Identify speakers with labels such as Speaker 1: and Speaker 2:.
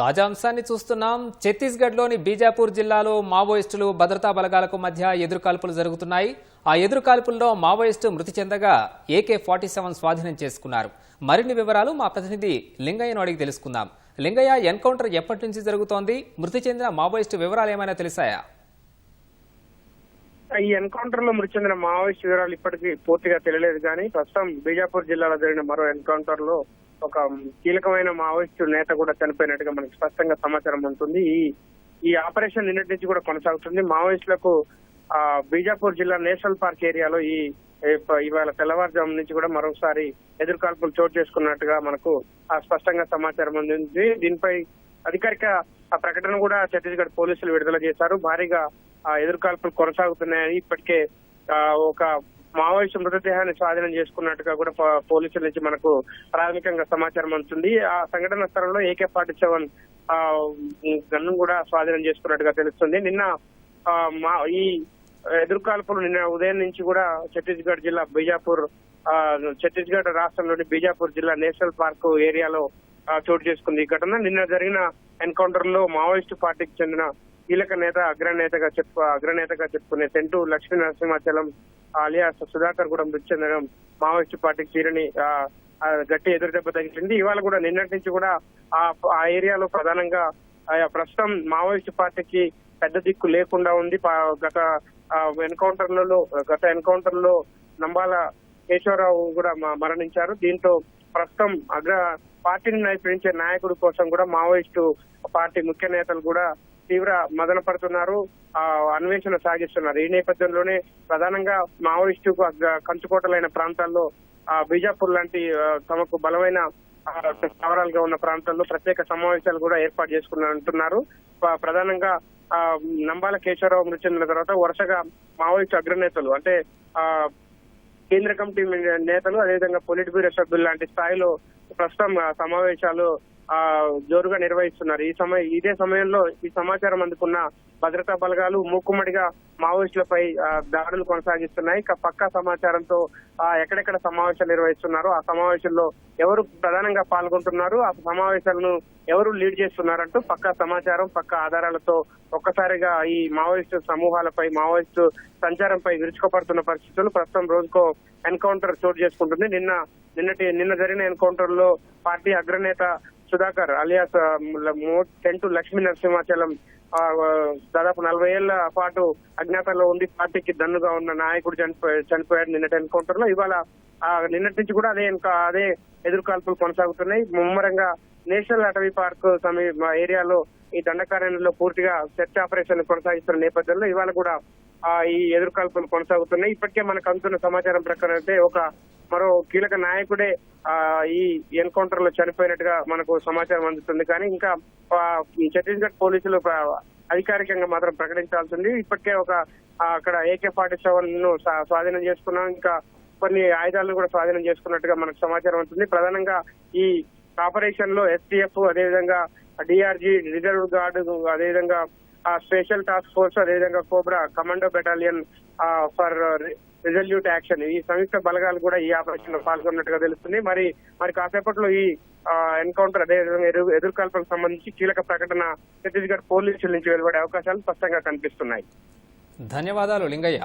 Speaker 1: తాజా అంశాన్ని చూస్తున్నాం. ఛత్తీస్గఢ్లోని బీజాపూర్ జిల్లాలో మావోయిస్టులు భద్రతా బలగాలకు మధ్య ఎదురుకాల్పులు జరుగుతున్నాయి. ఆ ఎదురుకాల్పుల్లో మావోయిస్టు మృతి చెందగా AK-47 స్వాధీనం చేసుకున్నారు. మరిన్ని వివరాలు మా ప్రతినిధి లింగయ్యను అడిగి తెలుసుకుందాం. లింగయ్య, ఎన్కౌంటర్ ఎప్పటి నుంచి జరుగుతోంది? మృతి చెందిన మావోయిస్టు వివరాలు ఏమైనా తెలిసాయా?
Speaker 2: ఈ ఎన్కౌంటర్ లో మృతి చెందిన మావోయిస్ట్ వివరాలు ఇప్పటికీ పూర్తిగా తెలియలేదు. కానీ ప్రస్తుతం బీజాపూర్ జిల్లాలో జరిగిన మరో ఎన్కౌంటర్ లో ఒక కీలకమైన మావోయిస్టు నేత కూడా చనిపోయినట్టుగా మనకు స్పష్టంగా సమాచారం ఉంటుంది. ఈ ఆపరేషన్ నిన్నటి నుంచి కూడా కొనసాగుతుంది. మావోయిస్టులకు బీజాపూర్ జిల్లా నేషనల్ పార్క్ ఏరియాలో ఇవాళ తెల్లవారుజాము నుంచి కూడా మరోసారి ఎదురుకాల్పులు చోటు చేసుకున్నట్టుగా మనకు స్పష్టంగా సమాచారం అందింది. దీనిపై అధికారిక ప్రకటన కూడా ఛత్తీస్గఢ్ పోలీసులు విడుదల చేశారు. భారీగా ఎదురుకాల్పులు కొనసాగుతున్నాయని, ఇప్పటికే ఒక మావోయిస్టు మృతదేహాన్ని స్వాధీనం చేసుకున్నట్టుగా కూడా పోలీసుల నుంచి మనకు ప్రాథమికంగా సమాచారం అందుతుంది. ఆ సంఘటన స్థలంలో AK-47 గన్ను కూడా స్వాధీనం చేసుకున్నట్టుగా తెలుస్తుంది. నిన్న ఈ ఎదురుకాల్పులు నిన్న ఉదయం నుంచి కూడా ఛత్తీస్గఢ్ రాష్ట్రంలోని బీజాపూర్ జిల్లా నేషనల్ పార్క్ ఏరియాలో చోటు చేసుకుంది. ఈ ఘటన నిన్న జరిగిన ఎన్కౌంటర్ లో మావోయిస్టు పార్టీకి చెందిన కీలక నేత అగ్రనేతగా చెప్పుకునే సెంటు లక్ష్మీ నరసింహాచలం అలియాస్ సుధాకర్ కూడా మృతి చెందడం మావోయిస్టు పార్టీకి తీరని గట్టి ఎదురుదెబ్బ తగిలింది. ఇవాళ కూడా నిన్నటి నుంచి కూడా ఆ ఏరియాలో ప్రధానంగా ప్రస్తుతం మావోయిస్టు పార్టీకి పెద్ద దిక్కు లేకుండా ఉంది. గత ఎన్కౌంటర్ లో నంబాల కేశవరావు కూడా మరణించారు. దీంతో ప్రస్తుతం పార్టీని నడిపించే నాయకుడి కోసం కూడా మావోయిస్టు పార్టీ ముఖ్య నేతలు కూడా తీవ్ర మదన పడుతున్నారు, అన్వేషణ సాగిస్తున్నారు. ఈ నేపథ్యంలోనే ప్రధానంగా మావోయిస్టు కంచుకోటలైన ప్రాంతాల్లో బీజాపూర్ లాంటి తమకు బలమైన స్థావరాలుగా ఉన్న ప్రాంతాల్లో ప్రత్యేక సమావేశాలు కూడా ఏర్పాటు చేసుకున్నారు. ప్రధానంగా నంబాల కేశవరావు మృతి చెందిన తర్వాత వరుసగా మావోయిస్టు అగ్రనేతలు అంటే కేంద్ర కమిటీ నేతలు, అదేవిధంగా పొలిట్ బ్యూరో సభ్యులు లాంటి స్థాయిలో ప్రస్తుతం సమావేశాలు జోరుగా నిర్వహిస్తున్నారు. ఇదే సమయంలో ఈ సమాచారం అందుకున్న భద్రతా బలగాలు మూకుమ్మడిగా మావోయిస్టులపై దాడులు కొనసాగిస్తున్నాయి. పక్కా సమాచారంతో ఎక్కడెక్కడ సమావేశాలు నిర్వహిస్తున్నారో ఆ సమావేశాల్లో ఎవరు ప్రధానంగా పాల్గొంటున్నారు, ఆ సమావేశాలను ఎవరు లీడ్ చేస్తున్నారంటూ పక్కా సమాచారం, పక్కా ఆధారాలతో ఒక్కసారిగా ఈ మావోయిస్టు సమూహాలపై, మావోయిస్టు సంచారంపై విరుచుకుపడుతున్న పరిస్థితులు ప్రస్తుతం రోజుకో ఎన్కౌంటర్ చోటు చేసుకుంటుంది. నిన్న జరిగిన ఎన్కౌంటర్ లో పార్టీ అగ్రనేత సుధాకర్ అలియాస్ సెంటు లక్ష్మీ నరసింహాచలం దాదాపు 40 ఏళ్ల పాటు అజ్ఞాతంలో ఉండి పార్టీకి దన్నుగా ఉన్న నాయకుడు చనిపోయాడు నిన్నటి ఎన్కౌంటర్ లో. ఇవాళ నిన్నటి నుంచి కూడా అదే ఎదురుకాల్పులు కొనసాగుతున్నాయి. ముమ్మరంగా నేషనల్ అటవీ పార్క్ ఏరియాలో ఈ దండకారణ్యంలో పూర్తిగా సెర్చ్ ఆపరేషన్ కొనసాగిస్తున్న నేపథ్యంలో ఇవాళ కూడా ఈ ఎదురుకాల్పులు కొనసాగుతున్నాయి. ఇప్పటికే మనకు అందుతున్న సమాచారం ప్రకారం అయితే మరో కీలక నాయకుడే ఈ ఎన్కౌంటర్ లో చనిపోయినట్టుగా మనకు సమాచారం అందుతుంది. కానీ ఇంకా ఛత్తీస్గఢ్ పోలీసులు అధికారికంగా మాత్రం ప్రకటించాల్సింది. ఇప్పటికే అక్కడ AK-47 ను స్వాధీనం చేసుకున్నాం, ఇంకా కొన్ని ఆయుధాలను కూడా స్వాధీనం చేసుకున్నట్టుగా మనకు సమాచారం ఉంటుంది. ప్రధానంగా ఈ ఆపరేషన్ లో STF, అదేవిధంగా DRG, రిజర్వ్ గార్డు, అదేవిధంగా స్పెషల్ టాస్క్ ఫోర్స్, అదేవిధంగా cobra commando battalion for resolute action, ఈ సంయుక్త బలగాలు కూడా ఈ ఆపరేషన్ లో పాల్గొన్నట్టుగా తెలుస్తుంది. మరి కాసేపట్లో ఈ ఎన్కౌంటర్ అదేవిధంగా ఎదురుకాల్పులకు సంబంధించి కీలక ప్రకటన ఛత్తీస్గఢ్ పోలీసుల నుంచి వెలువడే అవకాశాలు స్పష్టంగా కనిపిస్తున్నాయి.
Speaker 1: ధన్యవాదాలు లింగయ్య.